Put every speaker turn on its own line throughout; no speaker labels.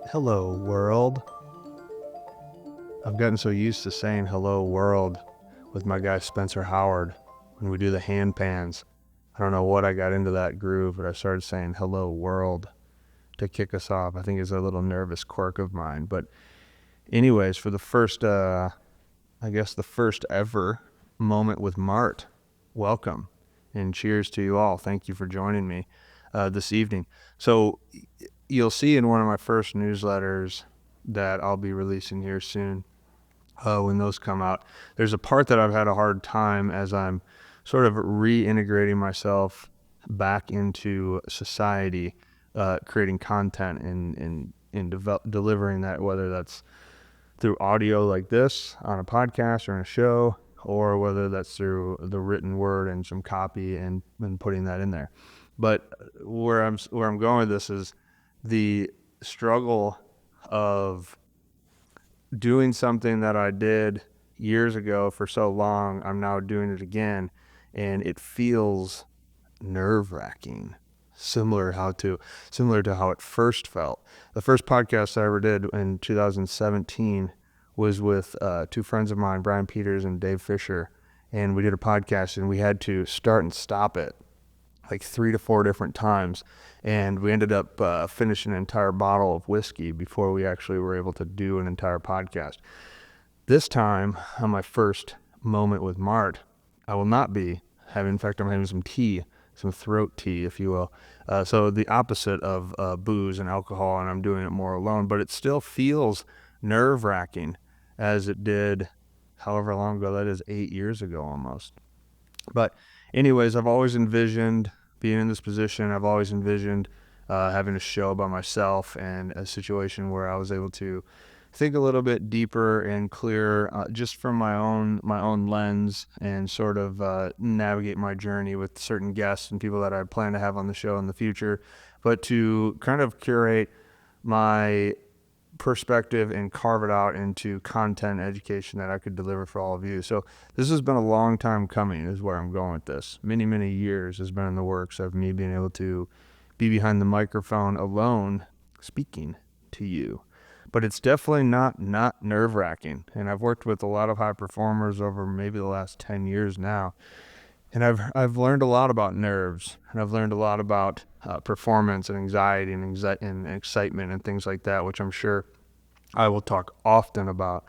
Hello, world. I've gotten so used to saying hello, world, with my guy Spencer Howard when we do the hand pans. I don't know what I got into that groove, but I started saying hello, world to kick us off. I think it's a little nervous quirk of mine. But, anyways, for the first, the first ever moment with Mart, welcome and cheers to you all. Thank you for joining me this evening. So, you'll see in one of my first newsletters that I'll be releasing here soon, when those come out, there's a part that I've had a hard time as I'm sort of reintegrating myself back into society, creating content and delivering that, whether that's through audio like this on a podcast or in a show, or whether that's through the written word and some copy and putting that in there. But where I'm going with this is the struggle of doing something that I did years ago for so long. I'm now doing it again, and it feels nerve-wracking, similar to how it first felt. The first podcast I ever did in 2017 was with two friends of mine, Brian Peters and Dave Fisher, and we did a podcast, and we had to start and stop it like 3 to 4 different times, and we ended up finishing an entire bottle of whiskey before we actually were able to do an entire podcast. This time, on my first moment with Mart, I will not be having, in fact, I'm having some tea, some throat tea, if you will. So the opposite of booze and alcohol, and I'm doing it more alone, but it still feels nerve-wracking as it did however long ago that is, 8 years ago almost. But anyways, I've always envisioned being in this position. I've always envisioned having a show by myself and a situation where I was able to think a little bit deeper and clearer, just from my own lens, and sort of navigate my journey with certain guests and people that I plan to have on the show in the future, but to kind of curate my perspective and carve it out into content education that I could deliver for all of you. So this has been a long time coming, is where I'm going with this. Many years has been in the works of me being able to be behind the microphone alone speaking to you. But it's definitely not nerve-wracking. And I've worked with a lot of high performers over maybe the last 10 years now. And I've learned a lot about nerves, and I've learned a lot about performance and anxiety and excitement and things like that, which I'm sure I will talk often about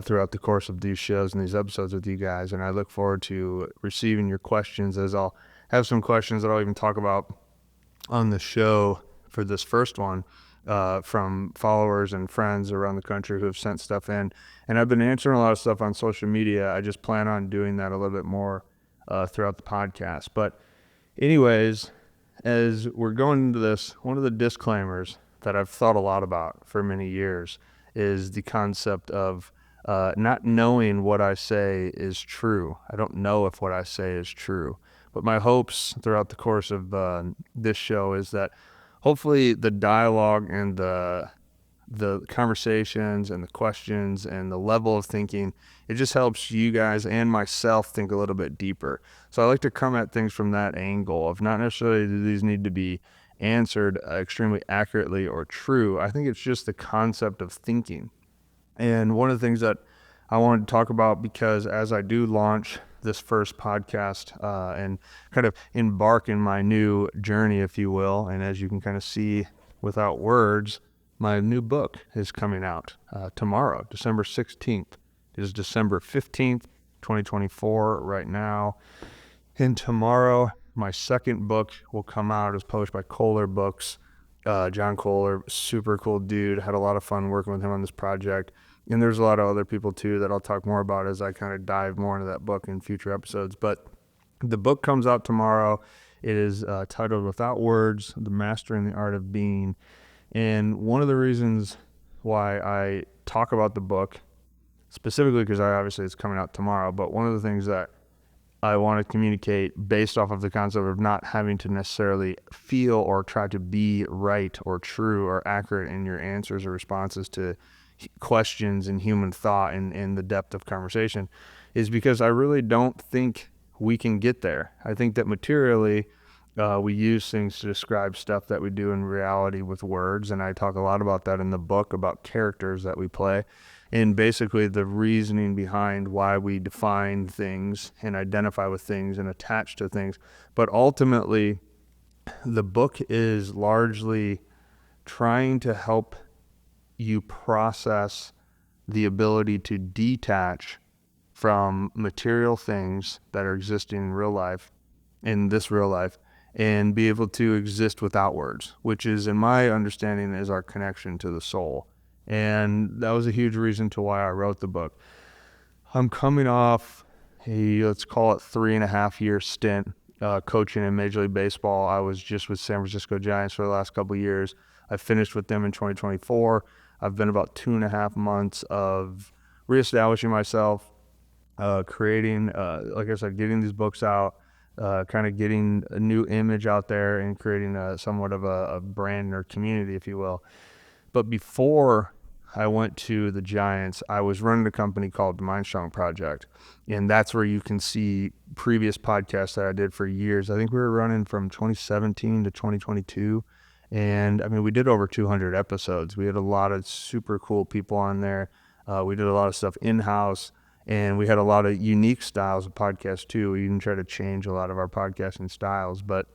throughout the course of these shows and these episodes with you guys. And I look forward to receiving your questions, as I'll have some questions that I'll even talk about on the show for this first one from followers and friends around the country who have sent stuff in. And I've been answering a lot of stuff on social media. I just plan on doing that a little bit more throughout the podcast. But anyways, as we're going into this, one of the disclaimers that I've thought a lot about for many years is the concept of not knowing what I say is true. I don't know if what I say is true. But my hopes throughout the course of this show is that hopefully the dialogue and the conversations and the questions and the level of thinking, it just helps you guys and myself think a little bit deeper. So I like to come at things from that angle of not necessarily do these need to be answered extremely accurately or true. I think it's just the concept of thinking. And one of the things that I wanted to talk about, because as I do launch this first podcast and kind of embark in my new journey, if you will, and as you can kind of see without words, my new book is coming out tomorrow, December 16th. It is December 15th, 2024 right now. And tomorrow, my second book will come out. It's published by Kohler Books. John Kohler, super cool dude. Had a lot of fun working with him on this project. And there's a lot of other people too that I'll talk more about as I kind of dive more into that book in future episodes. But the book comes out tomorrow. It is titled Without Words, The Mastering the Art of Being. And one of the reasons why I talk about the book, specifically because obviously it's coming out tomorrow, but one of the things that I want to communicate based off of the concept of not having to necessarily feel or try to be right or true or accurate in your answers or responses to questions and human thought and the depth of conversation, is because I really don't think we can get there. I think that materially, we use things to describe stuff that we do in reality with words, and I talk a lot about that in the book about characters that we play, and basically the reasoning behind why we define things and identify with things and attach to things. But ultimately, the book is largely trying to help you process the ability to detach from material things that are existing in real life, in this real life, and be able to exist without words, which is, in my understanding, is our connection to the soul. And that was a huge reason to why I wrote the book. I'm coming off a, let's call it 3.5 year stint coaching in Major League Baseball. I was just with San Francisco Giants for the last couple of years. I finished with them in 2024. I've been about 2.5 months of reestablishing myself, creating, like I said, getting these books out, kind of getting a new image out there and creating somewhat of a brand or community, if you will. But before I went to the Giants, I was running a company called the Mind Strong Project. And that's where you can see previous podcasts that I did for years. I think we were running from 2017 to 2022. And I mean, we did over 200 episodes. We had a lot of super cool people on there. We did a lot of stuff in-house, and we had a lot of unique styles of podcasts too. We even tried to change a lot of our podcasting styles. But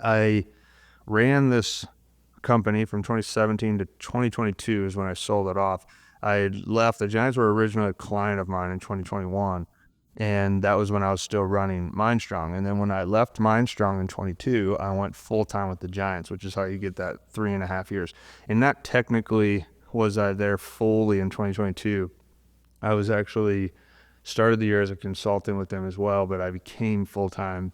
I ran this company from 2017 to 2022 is when I sold it off. I had left. The Giants were originally a client of mine in 2021, and that was when I was still running Mind Strong. And then when I left Mind Strong in 22, I went full-time with the Giants, which is how you get that 3.5 years. And that technically was I there fully in 2022. I was actually started the year as a consultant with them as well, but I became full-time.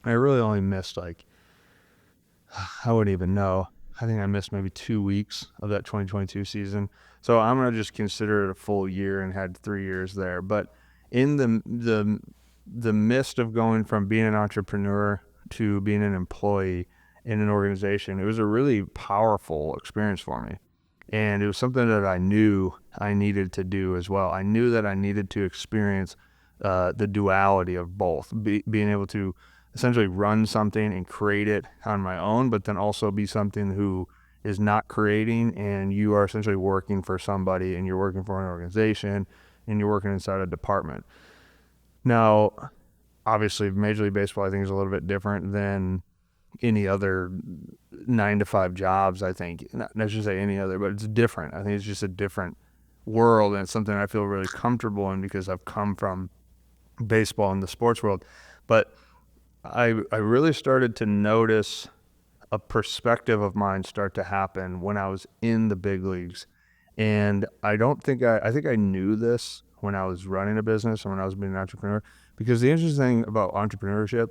I really only missed I wouldn't even know. I think I missed maybe 2 weeks of that 2022 season. So I'm going to just consider it a full year and had 3 years there. But in the midst of going from being an entrepreneur to being an employee in an organization, it was a really powerful experience for me. And it was something that I knew I needed to do as well. I knew that I needed to experience the duality of both, being able to essentially run something and create it on my own, but then also be something who is not creating, and you are essentially working for somebody, and you're working for an organization, and you're working inside a department. Now, obviously, Major League Baseball, I think, is a little bit different than any other 9 to 5 jobs. I think, not just say any other, but it's different. I think it's just a different world, and it's something I feel really comfortable in because I've come from baseball in the sports world. But I really started to notice a perspective of mine start to happen when I was in the big leagues. And I think I knew this when I was running a business and when I was being an entrepreneur, because the interesting thing about entrepreneurship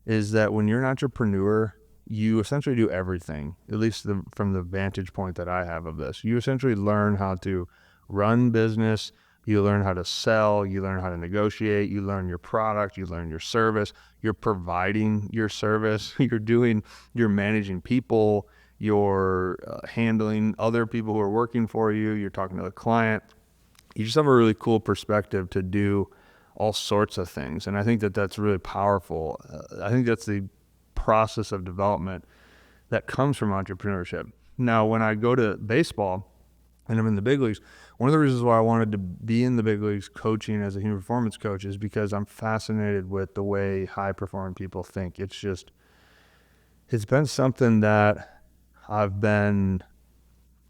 is that when you're an entrepreneur, you essentially do everything, at least from the vantage point that I have of this. You essentially learn how to run business, you learn how to sell, you learn how to negotiate, you learn your product, you learn your service, you're providing your service, you're managing people, you're handling other people who are working for you, you're talking to the client. You just have a really cool perspective to do all sorts of things. And I think that that's really powerful. I think that's the process of development that comes from entrepreneurship. Now, when I go to baseball and I'm in the big leagues, one of the reasons why I wanted to be in the big leagues coaching as a human performance coach is because I'm fascinated with the way high performing people think. It's been something that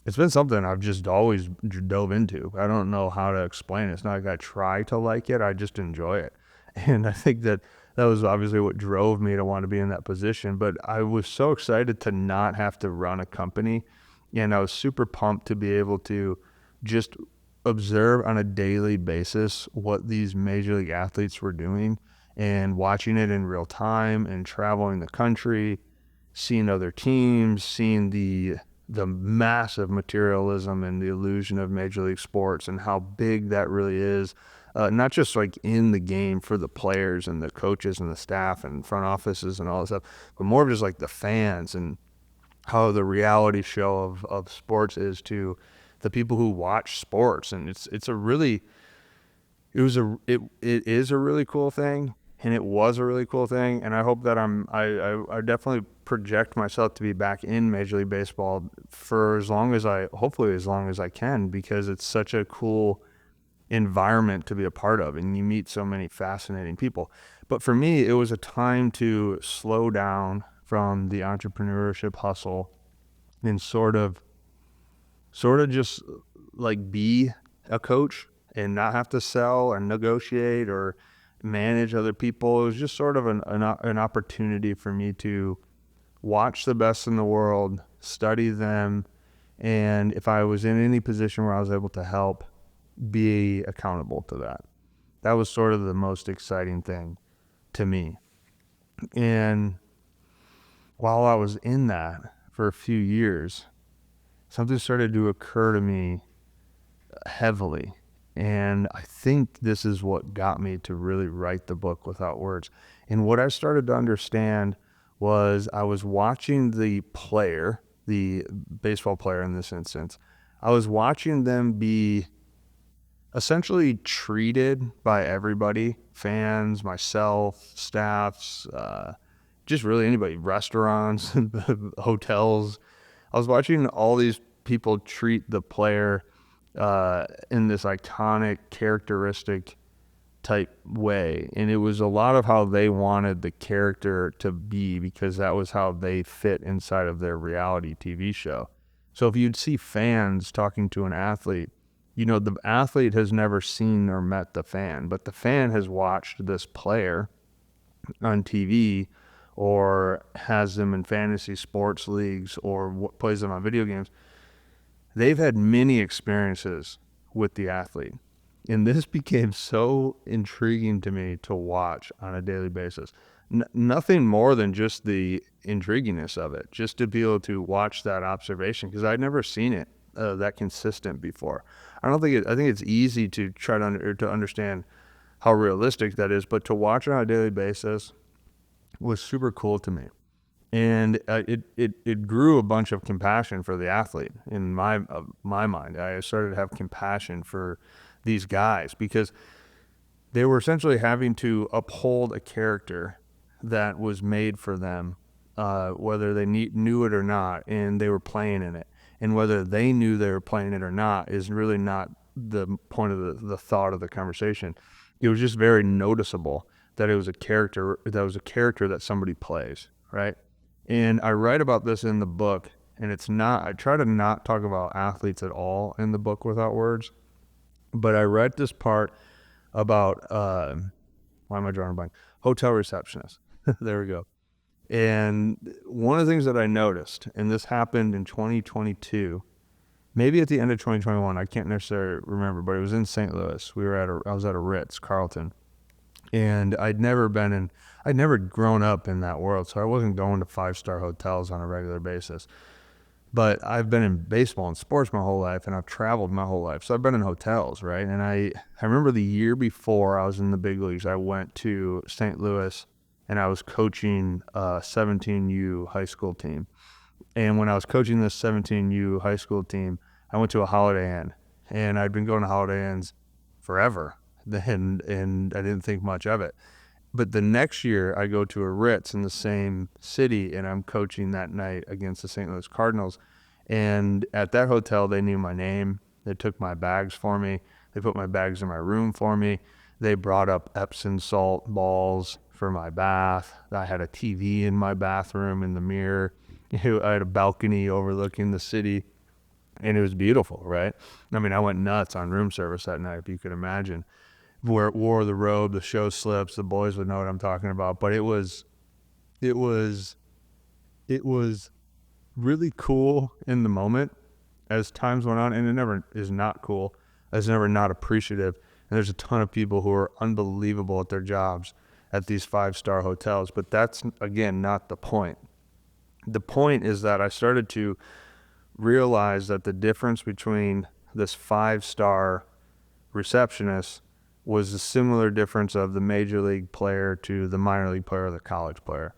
it's been something I've just always dove into. I don't know how to explain it. It's not like I try to like it. I just enjoy it. And I think that was obviously what drove me to want to be in that position. But I was so excited to not have to run a company. And I was super pumped to be able to just observe on a daily basis what these major league athletes were doing and watching it in real time and traveling the country, seeing other teams, seeing the massive materialism and the illusion of major league sports and how big that really is, not just like in the game for the players and the coaches and the staff and front offices and all that stuff, but more of just like the fans and how the reality show of sports is to the people who watch sports. And it is a really cool thing. And it was a really cool thing. And I hope that I definitely project myself to be back in Major League Baseball for hopefully as long as I can, because it's such a cool environment to be a part of, and you meet so many fascinating people. But for me, it was a time to slow down from the entrepreneurship hustle and sort of just like be a coach and not have to sell or negotiate or manage other people. It was just sort of an opportunity for me to watch the best in the world, study them, and if I was in any position where I was able to help, be accountable to that. That was sort of the most exciting thing to me. And while I was in that for a few years, something started to occur to me heavily. And I think this is what got me to really write the book Without Words. And what I started to understand was I was watching the player, the baseball player in this instance, I was watching them be essentially treated by everybody, fans, myself, staffs, just really anybody, restaurants, hotels. I was watching all these people treat the player in this iconic, characteristic type way. And it was a lot of how they wanted the character to be, because that was how they fit inside of their reality TV show. So if you'd see fans talking to an athlete, the athlete has never seen or met the fan, but the fan has watched this player on TV or has them in fantasy sports leagues or plays them on video games. They've had many experiences with the athlete. And this became so intriguing to me to watch on a daily basis. Nothing more than just the intriguiness of it, just to be able to watch that observation, because I'd never seen it that consistent before. I think it's easy to try to understand how realistic that is, but to watch it on a daily basis was super cool to me. And it grew a bunch of compassion for the athlete in my mind. I started to have compassion for these guys, because they were essentially having to uphold a character that was made for them, whether they knew it or not, and they were playing in it. And whether they knew they were playing it or not is really not the point of the thought of the conversation. It was just very noticeable that it was a character that somebody plays, right? And I write about this in the book, and I try to not talk about athletes at all in the book Without Words, but I write this part about, why am I drawing a blank? Hotel receptionist. There we go. And one of the things that I noticed, and this happened in 2022, maybe at the end of 2021, I can't necessarily remember, but it was in St. Louis. I was at a Ritz Carlton, and I'd never grown up in that world, so I wasn't going to 5-star hotels on a regular basis. But I've been in baseball and sports my whole life, and I've traveled my whole life. So I've been in hotels, right? And I remember the year before I was in the big leagues, I went to St. Louis, and I was coaching a 17U high school team. And when I was coaching this 17U high school team, I went to a Holiday Inn. And I'd been going to Holiday Inns forever, and I didn't think much of it. But the next year, I go to a Ritz in the same city, and I'm coaching that night against the St. Louis Cardinals. And at that hotel, they knew my name. They took my bags for me. They put my bags in my room for me. They brought up Epsom salt balls for my bath. I had a TV in my bathroom in the mirror. I had a balcony overlooking the city, and it was beautiful, right? I mean, I went nuts on room service that night, if you could imagine. Wore the robe, the show slips, the boys would know what I'm talking about. But it was really cool in the moment as times went on, and it never is not cool. It's never not appreciative. And there's a ton of people who are unbelievable at their jobs at these 5-star hotels, but that's, again, not the point. The point is that I started to realize that the difference between this 5-star receptionist was a similar difference of the major league player to the minor league player or the college player.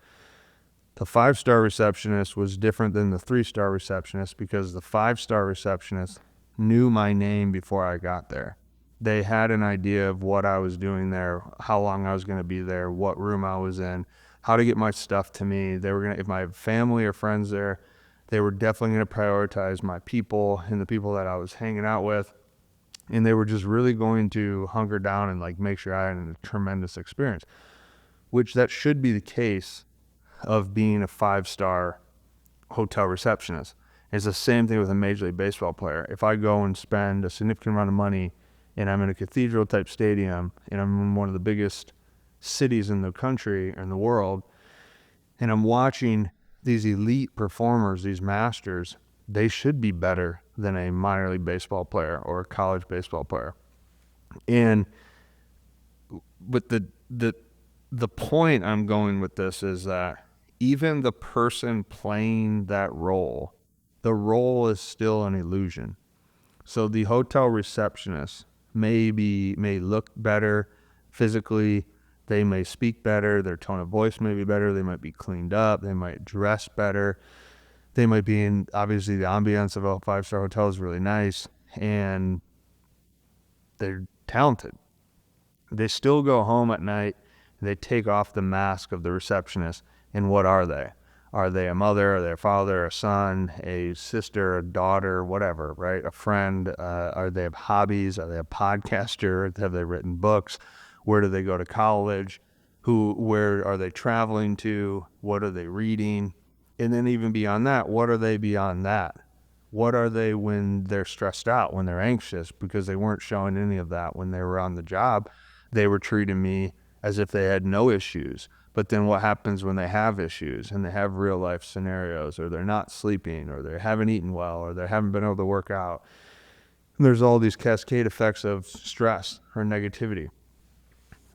The 5-star receptionist was different than the 3-star receptionist because the 5-star receptionist knew my name before I got there. They had an idea of what I was doing there, how long I was going to be there, what room I was in, how to get my stuff to me. They were going to, if my family or friends there, they were definitely going to prioritize my people and the people that I was hanging out with. And they were just really going to hunker down and like make sure I had a tremendous experience, which that should be the case of being a 5-star hotel receptionist. It's the same thing with a Major League Baseball player. If I go and spend a significant amount of money and I'm in a cathedral type stadium and I'm in one of the biggest cities in the country or in the world, and I'm watching these elite performers, these masters, they should be better than a minor league baseball player or a college baseball player. And but the point I'm going with this is that even the person playing that role, the role is still an illusion. So the hotel receptionist may look better physically, they may speak better, their tone of voice may be better, they might be cleaned up, they might dress better, they might be in, obviously the ambiance of a 5-star hotel is really nice, and they're talented. They still go home at night, they take off the mask of the receptionist, and what are they? Are they a mother? Are they a father, a son, a sister, a daughter, whatever, right? A friend? Are they have hobbies? Are they a podcaster? Have they written books? Where do they go to college? Where are they traveling to? What are they reading? And then even beyond that, what are they beyond that? What are they when they're stressed out, when they're anxious? Because they weren't showing any of that when they were on the job. They were treating me as if they had no issues. But then what happens when they have issues and they have real life scenarios, or they're not sleeping, or they haven't eaten well, or they haven't been able to work out? And there's all these cascade effects of stress or negativity.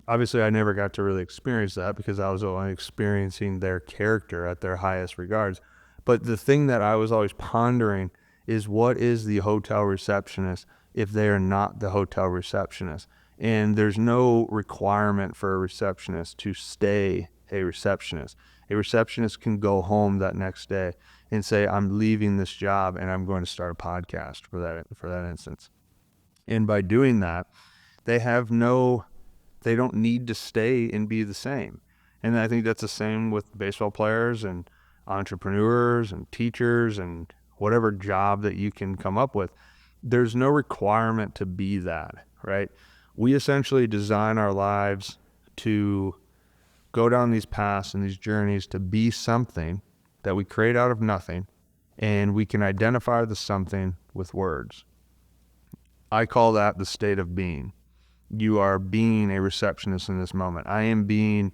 Obviously, I never got to really experience that because I was only experiencing their character at their highest regards. But the thing that I was always pondering is, what is the hotel receptionist if they are not the hotel receptionist? And there's no requirement for a receptionist to stay a receptionist. A receptionist can go home that next day and say, I'm leaving this job and I'm going to start a podcast for that instance. And by doing that, they have they don't need to stay and be the same. And I think that's the same with baseball players and entrepreneurs and teachers and whatever job that you can come up with. There's no requirement to be that, right? We essentially design our lives to go down these paths and these journeys to be something that we create out of nothing, and we can identify the something with words. I call that the state of being. You are being a receptionist in this moment. I am being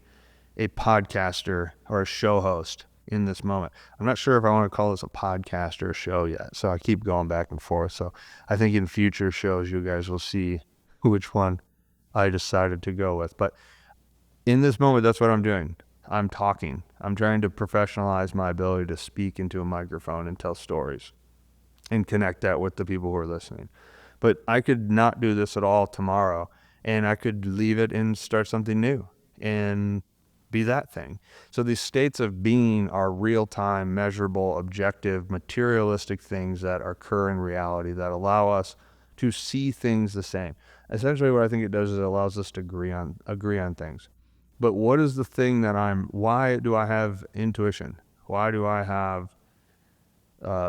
a podcaster or a show host in this moment. I'm not sure if I want to call this a podcast or a show yet, so I keep going back and forth. So I think in future shows you guys will see which one I decided to go with. But in this moment, that's what I'm doing. I'm talking. I'm trying to professionalize my ability to speak into a microphone and tell stories and connect that with the people who are listening. But I could not do this at all tomorrow, and I could leave it and start something new and be that thing. So these states of being are real-time, measurable, objective, materialistic things that occur in reality that allow us to see things the same. Essentially what I think it does is it allows us to agree on things. But what is the thing that why do I have intuition? Why do I have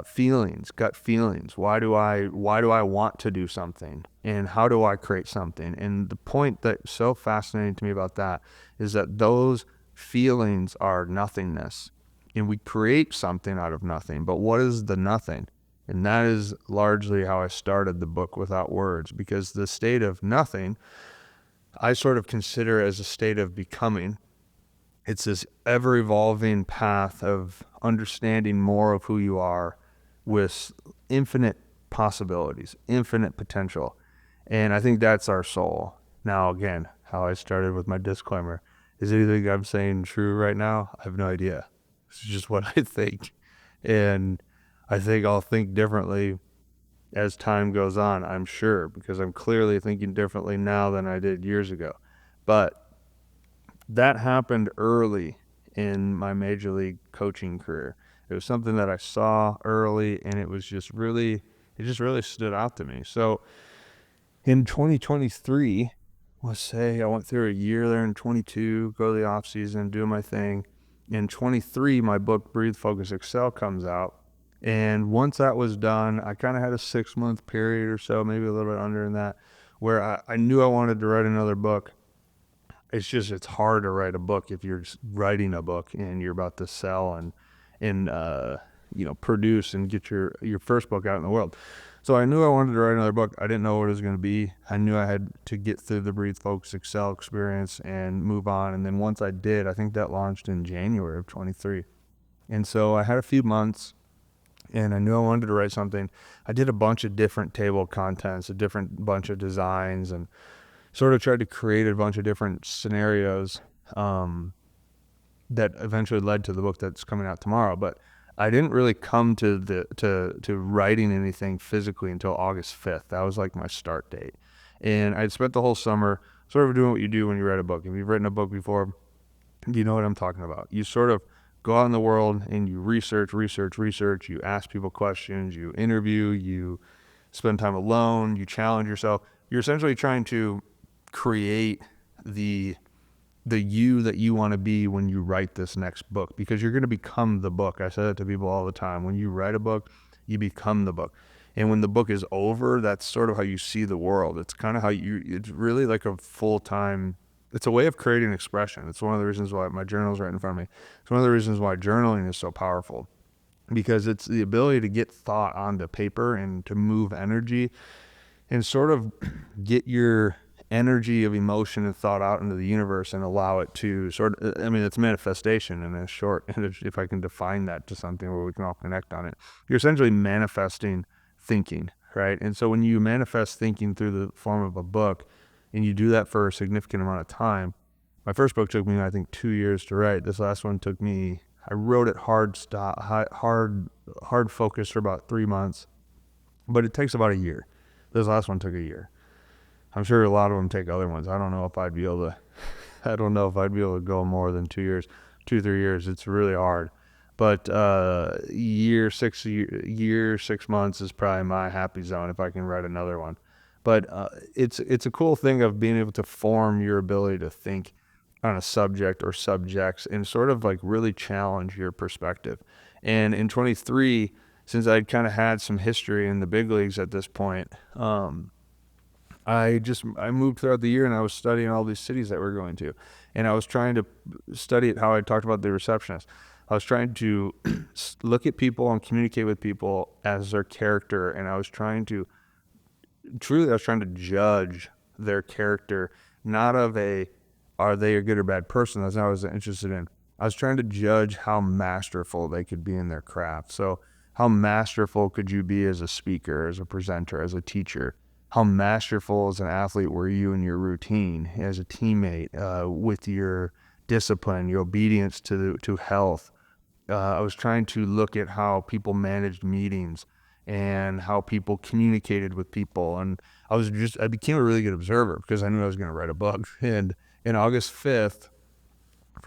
feelings, gut feelings? Why do I want to do something? And how do I create something? And the point that's so fascinating to me about that is that those feelings are nothingness. And we create something out of nothing. But what is the nothing? And that is largely how I started the book, Without Words, because the state of nothing, I sort of consider as a state of becoming. It's this ever-evolving path of understanding more of who you are with infinite possibilities, infinite potential. And I think that's our soul. Now, again, how I started with my disclaimer, is anything I'm saying true right now? I have no idea. It's just what I think. And I think I'll think differently as time goes on, I'm sure, because I'm clearly thinking differently now than I did years ago. But that happened early in my major league coaching career. It was something that I saw early, and it just really stood out to me. So In 2023, let's say I went through a year there in 22, go to the off season, do my thing. In 23, my book Breathe, Focus, Excel comes out. And once that was done, I kind of had a 6-month period or so, maybe a little bit under in that, where I knew I wanted to write another book. It's hard to write a book if you're writing a book and you're about to sell and produce and get your first book out in the world. So I knew I wanted to write another book. I didn't know what it was going to be. I knew I had to get through the Breathe, Focus, Excel experience and move on. And then once I did, I think that launched in January of 23. And so I had a few months and I knew I wanted to write something. I did a bunch of different table contents, a different bunch of designs, and sort of tried to create a bunch of different scenarios that eventually led to the book that's coming out tomorrow. But I didn't really come to writing anything physically until August 5th. That was like my start date. And I'd spent the whole summer sort of doing what you do when you write a book. If you've written a book before, you know what I'm talking about. You sort of go out in the world and you research, you ask people questions, you interview, you spend time alone, you challenge yourself. You're essentially trying to create the you that you want to be when you write this next book, because you're going to become the book. I say that to people all the time. When you write a book, you become the book. And when the book is over, that's sort of how you see the world. It's kind of it's really like a full-time, it's a way of creating expression. It's one of the reasons why my journal's right in front of me. It's one of the reasons why journaling is so powerful, because it's the ability to get thought onto paper and to move energy and sort of get your energy of emotion and thought out into the universe and allow it to it's manifestation in a short, if I can define that to something where we can all connect on it. You're essentially manifesting thinking, right? And so when you manifest thinking through the form of a book and you do that for a significant amount of time, my first book took me, I think, 2 years to write. This last one took me, I wrote it hard focus for about 3 months, but it takes about a year. This last one took a year. I'm sure a lot of them take other ones. I don't know if I'd be able to go more than 2 years, 3 years. It's really hard. But year, 6 months is probably my happy zone if I can write another one. But it's a cool thing of being able to form your ability to think on a subject or subjects and sort of like really challenge your perspective. And in 23, since I'd kind of had some history in the big leagues at this point, I moved throughout the year and I was studying all these cities that we're going to. And I was trying to study it how I talked about the receptionist. I was trying to look at people and communicate with people as their character. And I was trying to judge their character, not of are they a good or bad person? That's not what I was interested in. I was trying to judge how masterful they could be in their craft. So how masterful could you be as a speaker, as a presenter, as a teacher? How masterful as an athlete were you in your routine, as a teammate, with your discipline, your obedience to health? I was trying to look at how people managed meetings and how people communicated with people. And I became a really good observer because I knew I was going to write a book. And in August 5th,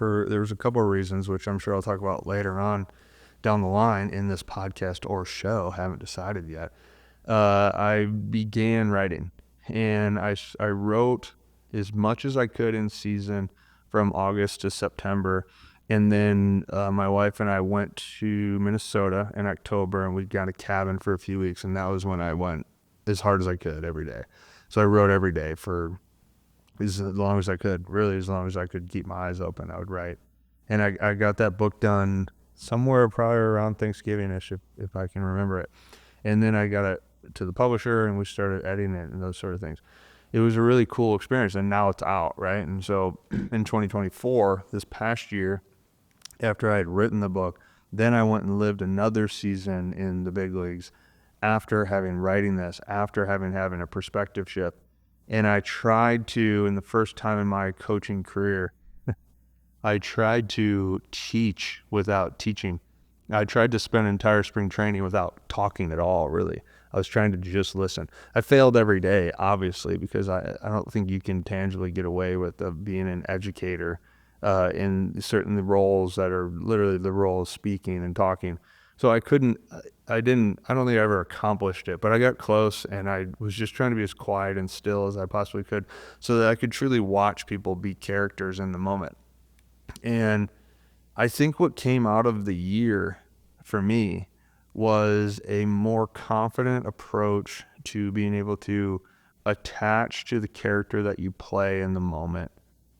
there was a couple of reasons, which I'm sure I'll talk about later on down the line in this podcast or show, haven't decided yet. I began writing, and I wrote as much as I could in season from August to September. And then my wife and I went to Minnesota in October, and we got a cabin for a few weeks. And that was when I went as hard as I could every day. So I wrote every day for as long as I could, really as long as I could keep my eyes open, I would write. And I got that book done somewhere probably around Thanksgiving-ish, if I can remember it. And then I got it to the publisher and we started editing it and those sort of things. It was a really cool experience, and now it's out, right? And so in 2024, this past year, after I had written the book, then I went and lived another season in the big leagues after having having a perspective shift. And I tried to, in the first time in my coaching career, I tried to teach without teaching. I tried to spend entire spring training without talking at all, really. I was trying to just listen. I failed every day, obviously, because I don't think you can tangibly get away with being an educator in certain roles that are literally the role of speaking and talking. So I don't think I ever accomplished it, but I got close, and I was just trying to be as quiet and still as I possibly could so that I could truly watch people be characters in the moment. And I think what came out of the year for me was a more confident approach to being able to attach to the character that you play in the moment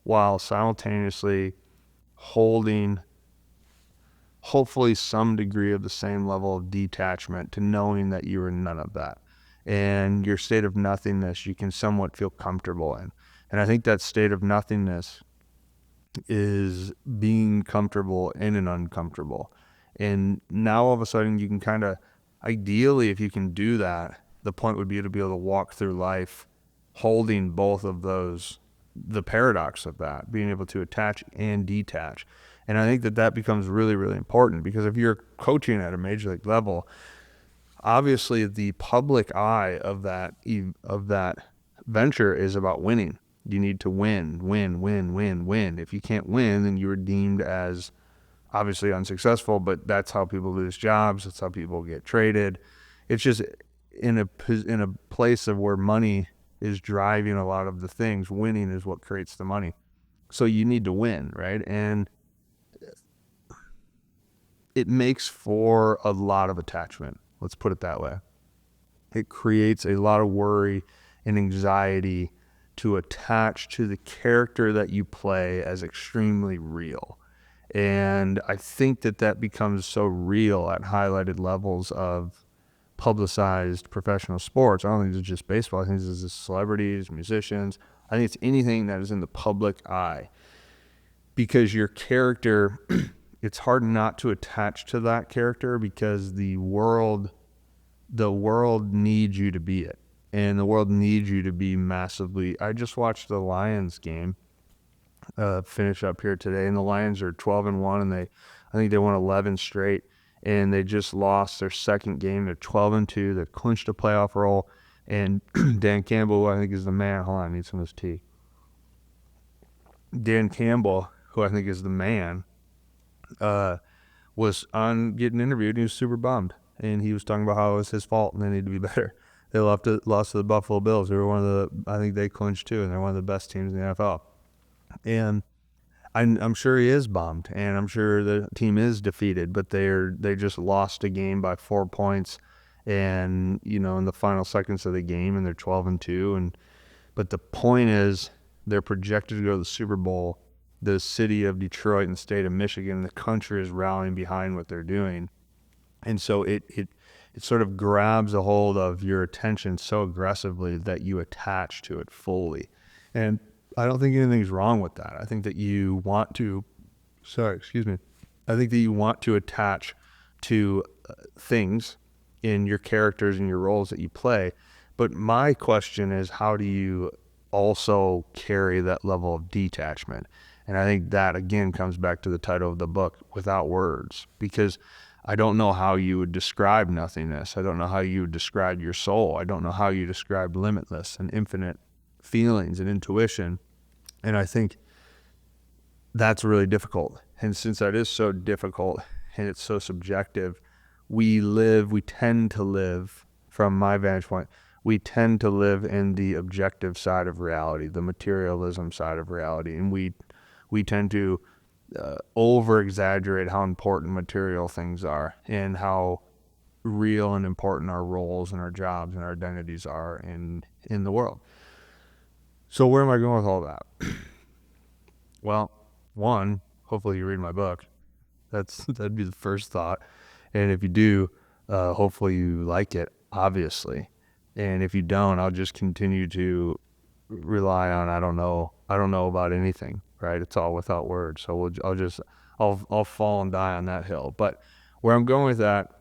while simultaneously holding hopefully some degree of the same level of detachment to knowing that you are none of that. And your state of nothingness, you can somewhat feel comfortable in. And I think that state of nothingness is being comfortable in an uncomfortable. And now all of a sudden you can kind of, ideally, if you can do that, the point would be to be able to walk through life holding both of those, the paradox of that, being able to attach and detach. And I think that that becomes really, really important, because if you're coaching at a major league level, obviously the public eye of that venture is about winning. You need to win, win, win, win, win. If you can't win, then you are deemed as obviously unsuccessful, but that's how people lose jobs. That's how people get traded. It's just in a place of where money is driving a lot of the things. Winning is what creates the money. So you need to win, right? And it makes for a lot of attachment. Let's put it that way. It creates a lot of worry and anxiety to attach to the character that you play as extremely real. And I think that that becomes so real at highlighted levels of publicized professional sports. I don't think it's just baseball. I think this is celebrities, musicians. I think it's anything that is in the public eye, because your character, it's hard not to attach to that character, because the world needs you to be it. And the world needs you to be massively. I just watched the Lions game finish up here today, and the Lions are 12-1, and I think they won 11 straight, and they just lost their second game. They're 12-2. They've clinched a playoff role, and Dan Campbell, who I think is the man. Hold on, I need some of this tea. Dan Campbell, who I think is the man, was on getting interviewed, and he was super bummed, and he was talking about how it was his fault and they need to be better. They lost to the Buffalo Bills. They were one of the, I think they clinched too, and they're one of the best teams in the NFL. And I'm sure he is bummed, and I'm sure the team is defeated, but they just lost a game by 4 points, and in the final seconds of the game, and they're 12-2. But the point is, they're projected to go to the Super Bowl. The city of Detroit and the state of Michigan and the country is rallying behind what they're doing. And so it sort of grabs a hold of your attention so aggressively that you attach to it fully. And I don't think anything's wrong with that. I think that you want to, I think that you want to attach to things in your characters and your roles that you play. But my question is, how do you also carry that level of detachment? And I think that, again, comes back to the title of the book, Without Words, because I don't know how you would describe nothingness. I don't know how you would describe your soul. I don't know how you describe limitless and infinite feelings and intuition. And I think that's really difficult. And since that is so difficult and it's so subjective, we tend to live, from my vantage point, we tend to live in the objective side of reality, the materialism side of reality. And we tend to over-exaggerate how important material things are and how real and important our roles and our jobs and our identities are in the world. So where am I going with all that? Well, one, hopefully you read my book. That'd be the first thought. And if you do, hopefully you like it, obviously. And if you don't, I'll just continue to rely on I don't know about anything, right? It's all without words. So I'll fall and die on that hill. But where I'm going with that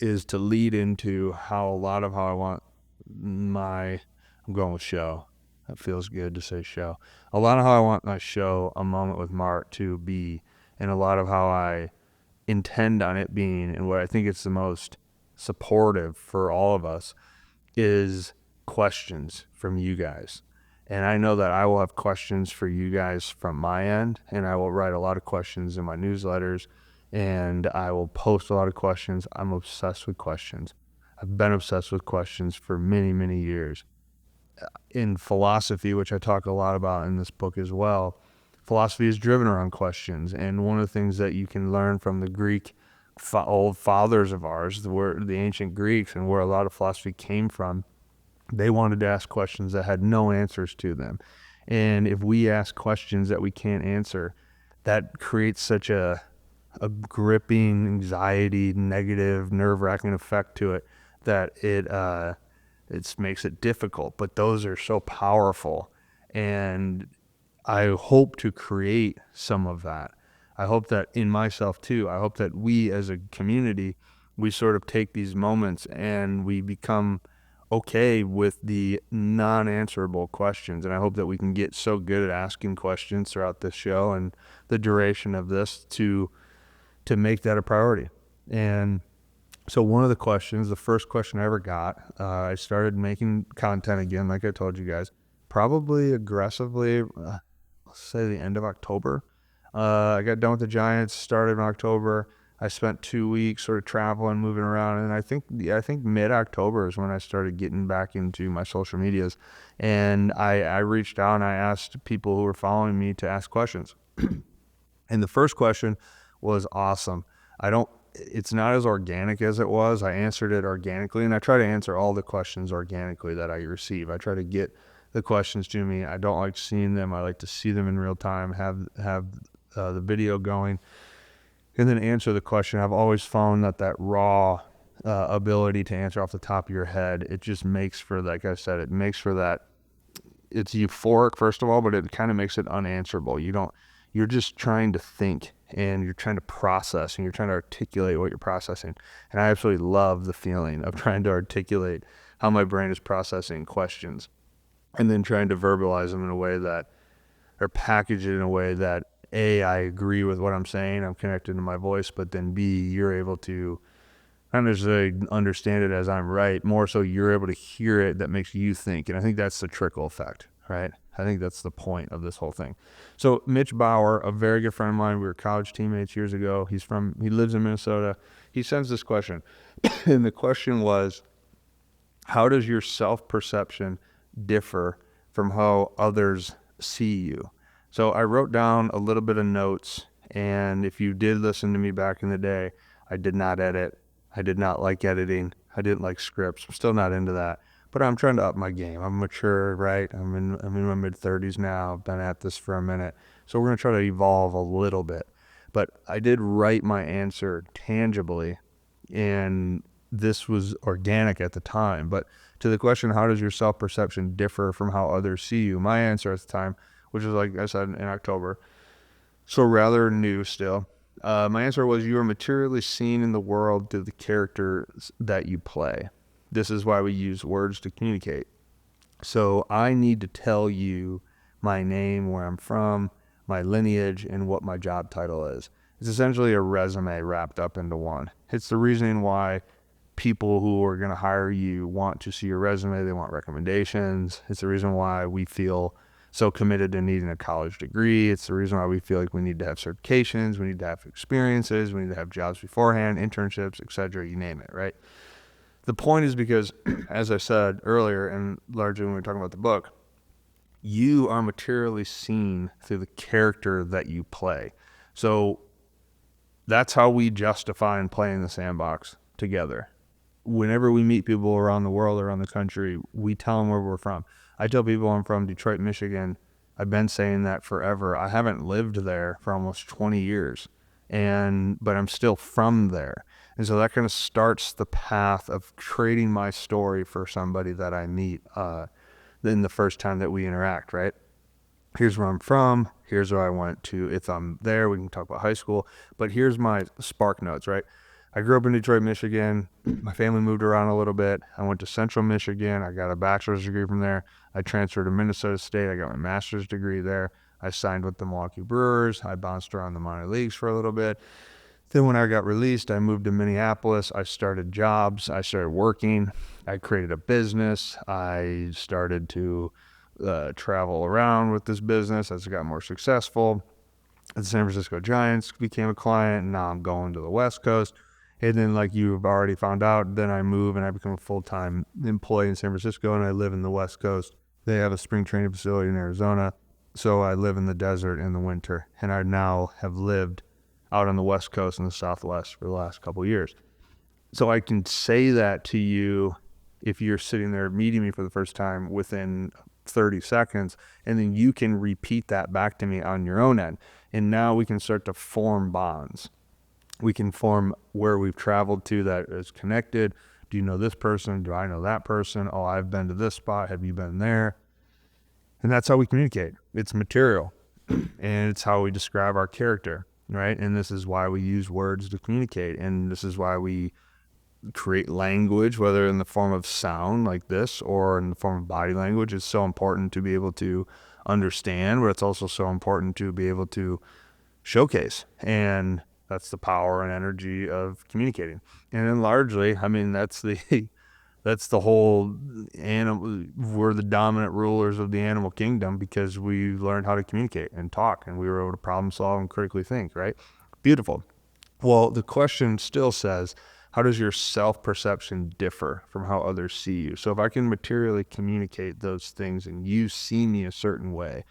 is to lead into how a lot of how I want I'm going with show. That feels good to say show. A lot of how I want my show, A Moment with Mart, to be, and a lot of how I intend on it being, and what I think it's the most supportive for all of us, is questions from you guys. And I know that I will have questions for you guys from my end, and I will write a lot of questions in my newsletters and I will post a lot of questions. I'm obsessed with questions. I've been obsessed with questions for many, many years. In philosophy, which I talk a lot about in this book as well, philosophy is driven around questions. And one of the things that you can learn from the Greek old fathers of ours, the ancient Greeks, and where a lot of philosophy came from, they wanted to ask questions that had no answers to them. And if we ask questions that we can't answer, that creates such a gripping, anxiety, negative, nerve-wracking effect to it that it makes it difficult. But those are so powerful, and I hope to create some of that. I hope that in myself too. I hope that we as a community, we sort of take these moments and we become okay with the non-answerable questions. And I hope that we can get so good at asking questions throughout this show and the duration of this to make that a priority. And so one of the questions, the first question I ever got, I started making content again, like I told you guys, probably aggressively, let's say the end of October. I got done with the Giants, started in October. I spent 2 weeks sort of traveling, moving around, and I think mid-October is when I started getting back into my social medias. And I reached out and I asked people who were following me to ask questions. And the first question was awesome. It's not as organic as it was. I answered it organically, and I try to answer all the questions organically that I receive. I try to get the questions to me. I don't like seeing them. I like to see them in real time, have the video going, and then answer the question. I've always found that raw ability to answer off the top of your head, it just makes for, like I said, it makes for that. It's euphoric, first of all, but it kind of makes it unanswerable. You're just trying to think, and you're trying to process, and you're trying to articulate what you're processing. And I absolutely love the feeling of trying to articulate how my brain is processing questions and then trying to verbalize them in a way that, or package it in a way that, A, I agree with what I'm saying, I'm connected to my voice, but then B, you're able to not necessarily understand it as I'm right, more so you're able to hear it that makes you think. And I think that's the trickle effect, right? I think that's the point of this whole thing. So Mitch Bauer, a very good friend of mine, we were college teammates years ago. He lives in Minnesota. He sends this question. And the question was, how does your self-perception differ from how others see you? So I wrote down a little bit of notes. And if you did listen to me back in the day, I did not edit. I did not like editing. I didn't like scripts. I'm still not into that. But I'm trying to up my game. I'm mature, right? I'm in my mid-30s now. I've been at this for a minute. So we're going to try to evolve a little bit. But I did write my answer tangibly, and this was organic at the time. But to the question, how does your self-perception differ from how others see you? My answer at the time, which was, like I said, in October, so rather new still, my answer was, you are materially seen in the world through the characters that you play. This is why we use words to communicate. So I need to tell you my name, where I'm from, my lineage, and what my job title is. It's essentially a resume wrapped up into one. It's the reasoning why people who are going to hire you want to see your resume. They want recommendations. It's the reason why we feel so committed to needing a college degree. It's the reason why we feel like we need to have certifications, we need to have experiences, we need to have jobs beforehand, internships, etc., you name it, right? The point is because, as I said earlier, and largely when we were talking about the book, you are materially seen through the character that you play. So that's how we justify and play in the sandbox together. Whenever we meet people around the world, around the country, we tell them where we're from. I tell people I'm from Detroit, Michigan. I've been saying that forever. I haven't lived there for almost 20 years, but I'm still from there. And so that kind of starts the path of creating my story for somebody that I meet in the first time that we interact, right? Here's where I'm from. Here's where I went to. If I'm there, we can talk about high school. But here's my spark notes, right? I grew up in Detroit, Michigan. My family moved around a little bit. I went to Central Michigan. I got a bachelor's degree from there. I transferred to Minnesota State. I got my master's degree there. I signed with the Milwaukee Brewers. I bounced around the minor leagues for a little bit. Then when I got released, I moved to Minneapolis. I started jobs. I started working. I created a business. I started to travel around with this business as it got more successful. the San Francisco Giants, became a client, and now I'm going to the West Coast. And then, like you've already found out, then I move and I become a full-time employee in San Francisco, and I live in the West Coast. They have a spring training facility in Arizona, so I live in the desert in the winter, and I now have lived out on the West Coast and the Southwest for the last couple of years. So I can say that to you if you're sitting there meeting me for the first time within 30 seconds, and then you can repeat that back to me on your own end. And now we can start to form bonds. We can form where we've traveled to that is connected. Do you know this person? Do I know that person? Oh, I've been to this spot. Have you been there? And that's how we communicate. It's material, and it's how we describe our character, right? And this is why we use words to communicate. And this is why we create language, whether in the form of sound like this or in the form of body language. It's so important to be able to understand, but it's also so important to be able to showcase. And that's the power and energy of communicating. And then largely, I mean, that's the whole animal. We're the dominant rulers of the animal kingdom because we learned how to communicate and talk, and we were able to problem solve and critically think, right? Beautiful. Well, the question still says, how does your self-perception differ from how others see you? So if I can materially communicate those things and you see me a certain way,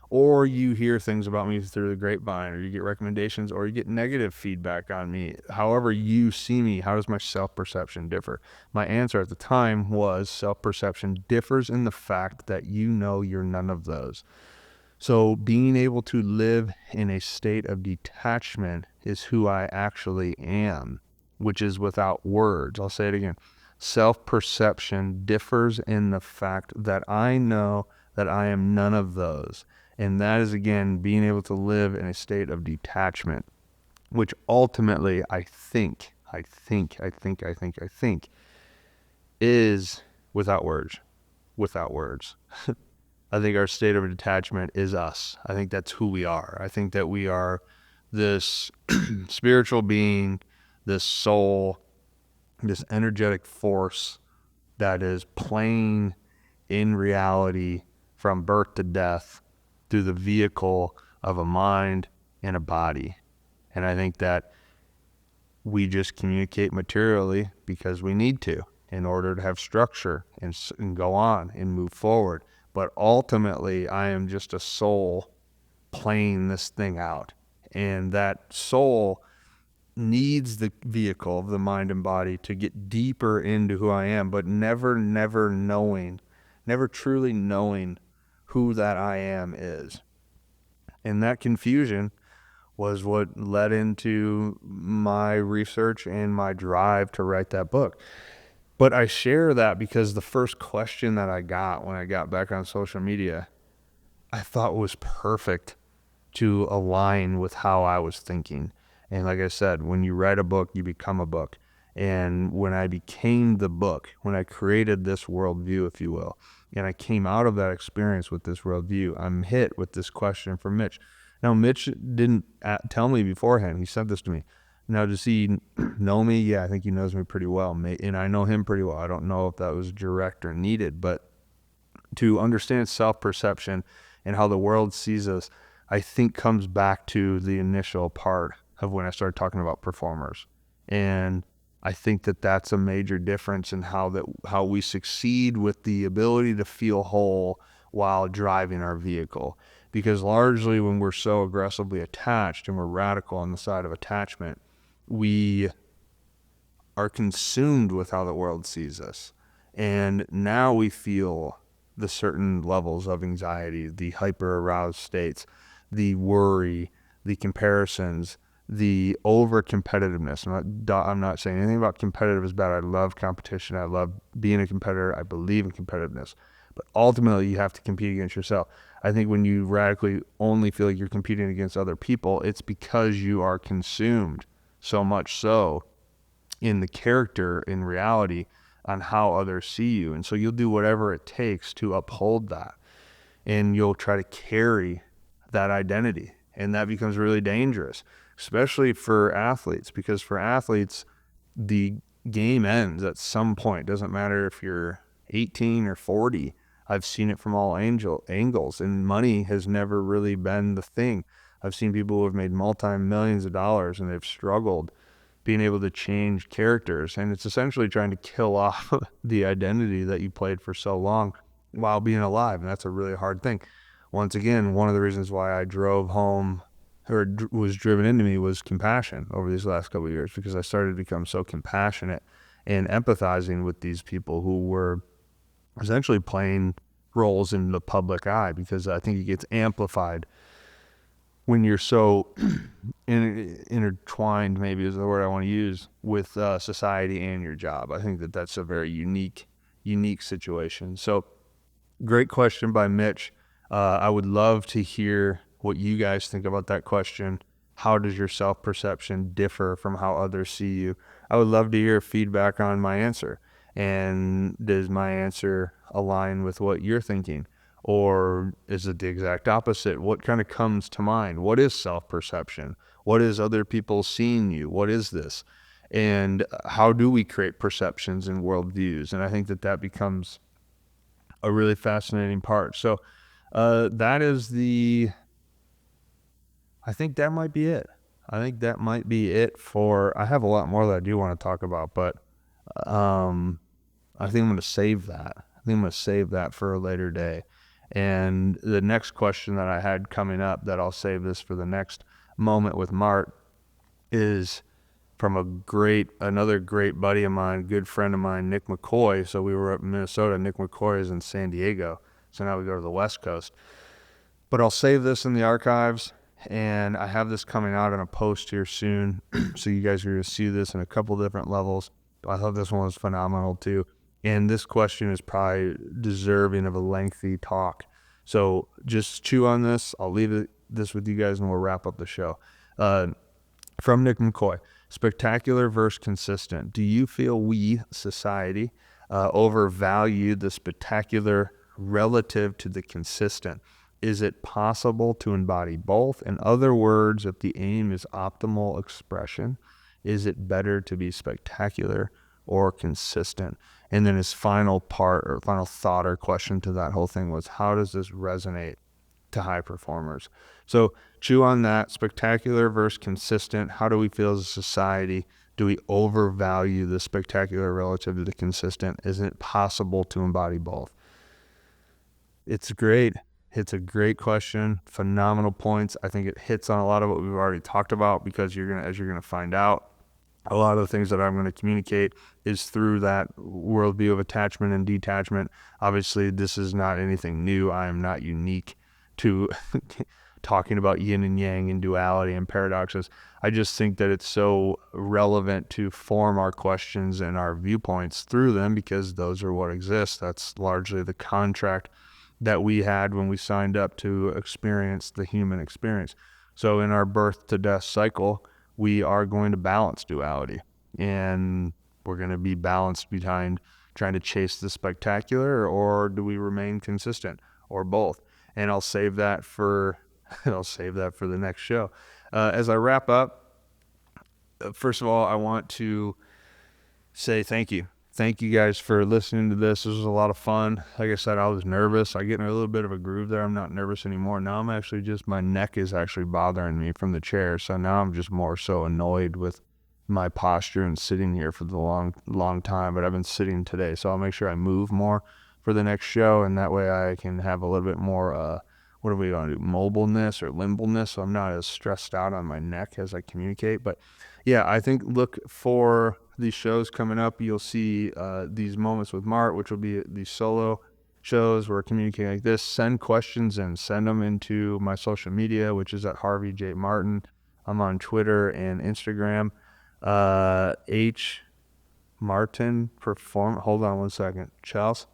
or you hear things about me through the grapevine, or you get recommendations, or you get negative feedback on me, however you see me, how does my self-perception differ? My answer at the time was self-perception differs in the fact that you know you're none of those. So being able to live in a state of detachment is who I actually am, which is without words. I'll say it again. Self-perception differs in the fact that I know that I am none of those. And that is, again, being able to live in a state of detachment, which ultimately I think is without words. Without words. I think our state of detachment is us. I think that's who we are. I think that we are this spiritual being, this soul, this energetic force that is playing in reality from birth to death through the vehicle of a mind and a body. And I think that we just communicate materially because we need to in order to have structure and go on and move forward. But ultimately, I am just a soul playing this thing out. And that soul needs the vehicle of the mind and body to get deeper into who I am, but never truly knowing who that I am is. And that confusion was what led into my research and my drive to write that book. But I share that because the first question that I got when I got back on social media, I thought was perfect to align with how I was thinking. And like I said, when you write a book, you become a book. And when I became the book, when I created this worldview, if you will, and I came out of that experience with this worldview, I'm hit with this question from Mitch. Now, Mitch didn't tell me beforehand. He sent this to me. Now, does he know me? Yeah, I think he knows me pretty well. And I know him pretty well. I don't know if that was direct or needed, but to understand self-perception and how the world sees us, I think comes back to the initial part of when I started talking about performers. And I think that that's a major difference in how we succeed with the ability to feel whole while driving our vehicle. Because largely when we're so aggressively attached and we're radical on the side of attachment, we are consumed with how the world sees us. And now we feel the certain levels of anxiety, the hyper-aroused states, the worry, the comparisons, the over-competitiveness. I'm not saying anything about competitive is bad. I love competition. I love being a competitor. I believe in competitiveness. But ultimately, you have to compete against yourself. I think when you radically only feel like you're competing against other people, it's because you are consumed so much so in the character, in reality, on how others see you. And so you'll do whatever it takes to uphold that. And you'll try to carry that identity. And that becomes really dangerous, especially for athletes, because for athletes, the game ends at some point. Doesn't matter if you're 18 or 40. I've seen it from all angles, and money has never really been the thing. I've seen people who have made multi-millions of dollars and they've struggled being able to change characters. And it's essentially trying to kill off the identity that you played for so long while being alive. And that's a really hard thing. Once again, one of the reasons why I drove home or was driven into me was compassion over these last couple of years, because I started to become so compassionate and empathizing with these people who were essentially playing roles in the public eye, because I think it gets amplified when you're so intertwined, maybe is the word I want to use, with society and your job. I think that that's a very unique situation. So great question by Mitch. I would love to hear what you guys think about that question. How does your self-perception differ from how others see you? I would love to hear feedback on my answer. And does my answer align with what you're thinking? Or is it the exact opposite? What kind of comes to mind? What is self-perception? What is other people seeing you? What is this? And how do we create perceptions and worldviews? And I think that that becomes a really fascinating part. So that is I think that might be it. I think that might be it for, I have a lot more that I do want to talk about, but I think I'm going to save that. I think I'm going to save that for a later day. And the next question that I had coming up, that I'll save this for the next moment with Mart, is from another great buddy of mine, good friend of mine, Nick McCoy. So we were up in Minnesota. Nick McCoy is in San Diego. So now we go to the West Coast. But I'll save this in the archives, and I have this coming out in a post here soon. So you guys are going to see this in a couple different levels. I thought this one was phenomenal too. And this question is probably deserving of a lengthy talk. So just chew on this. I'll leave this with you guys and we'll wrap up the show. From Nick McCoy: spectacular versus consistent. Do you feel we, society, overvalue the spectacular relative to the consistent? Is it possible to embody both? In other words, if the aim is optimal expression, is it better to be spectacular or consistent? And then his final part or final thought or question to that whole thing was, how does this resonate to high performers? So chew on that. Spectacular versus consistent. How do we feel as a society? Do we overvalue the spectacular relative to the consistent? Isn't it possible to embody both? It's great. It's a great question. Phenomenal points. I think it hits on a lot of what we've already talked about, because as you're gonna find out, a lot of the things that I'm going to communicate is through that worldview of attachment and detachment. Obviously, this is not anything new. I am not unique to talking about yin and yang and duality and paradoxes. I just think that it's so relevant to form our questions and our viewpoints through them, because those are what exist. That's largely the contract that we had when we signed up to experience the human experience. So in our birth to death cycle, we are going to balance duality, and we're going to be balanced behind trying to chase the spectacular, or do we remain consistent, or both? And I'll save that for the next show. As I wrap up, first of all, I want to say thank you. Thank you guys for listening to this. This was a lot of fun. Like I said, I was nervous. I get in a little bit of a groove there. I'm not nervous anymore. Now I'm actually my neck is actually bothering me from the chair. So now I'm just more so annoyed with my posture and sitting here for the long time. But I've been sitting today. So I'll make sure I move more for the next show. And that way I can have a little bit more, what are we going to do? Mobileness or limbleness. So I'm not as stressed out on my neck as I communicate. But yeah, I think look for these shows coming up. You'll see these moments with Mart, which will be these solo shows where we're communicating like this. Send questions and send them into my social media, which is at Harvey J. Martin. I'm on Twitter and Instagram. H Martin Perform. Hold on one second. Chels.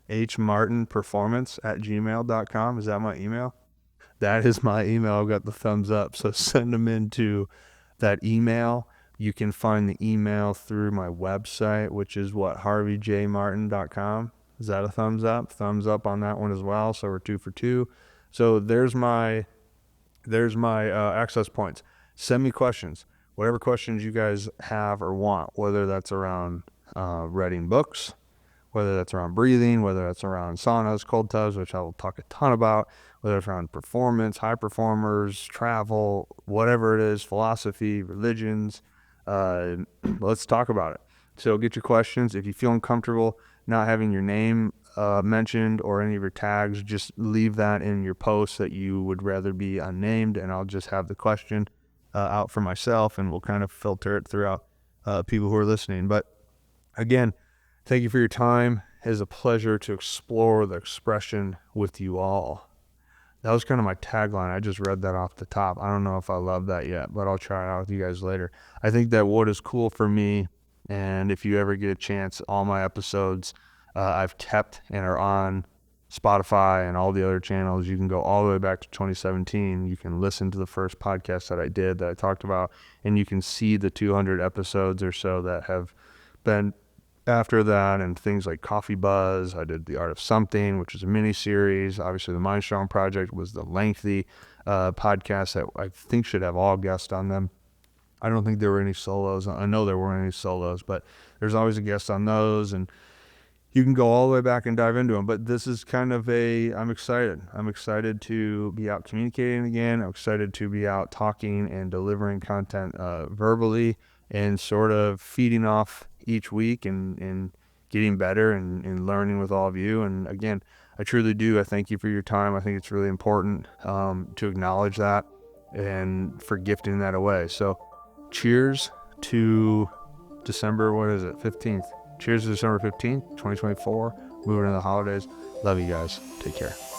H Martin Performance at gmail.com. Is that my email? That is my email. I've got the thumbs up. So send them into that email. You can find the email through my website, which is harveyjmartin.com. Is that a thumbs up? Thumbs up on that one as well. So we're 2 for 2. So there's my access points. Send me questions, whatever questions you guys have or want, whether that's around writing books, whether that's around breathing, whether that's around saunas, cold tubs, which I will talk a ton about, whether it's around performance, high performers, travel, whatever it is, philosophy, religions. Let's talk about it. So get your questions. If you feel uncomfortable not having your name mentioned or any of your tags, just leave that in your post that you would rather be unnamed, and I'll just have the question out for myself, and we'll kind of filter it throughout people who are listening. But again, thank you for your time. It is a pleasure to explore the expression with you all. That was kind of my tagline. I just read that off the top. I don't know if I love that yet, but I'll try it out with you guys later. I think that what is cool for me, and if you ever get a chance, all my episodes I've kept and are on Spotify and all the other channels. You can go all the way back to 2017. You can listen to the first podcast that I did that I talked about, and you can see the 200 episodes or so that have been after that, and things like Coffee Buzz. I did The Art of Something, which is a mini series. Obviously, the Mind Strong Project was the lengthy podcast that I think should have all guests on them. I don't think there were any solos. I know there weren't any solos, but there's always a guest on those, and you can go all the way back and dive into them. But this is kind of I'm excited. I'm excited to be out communicating again. I'm excited to be out talking and delivering content verbally, and sort of feeding off each week and getting better and learning with all of you. And again, I truly do. I thank you for your time. I think it's really important to acknowledge that and for gifting that away. So cheers to December, 15th. Cheers to December 15th, 2024. Moving into the holidays. Love you guys. Take care.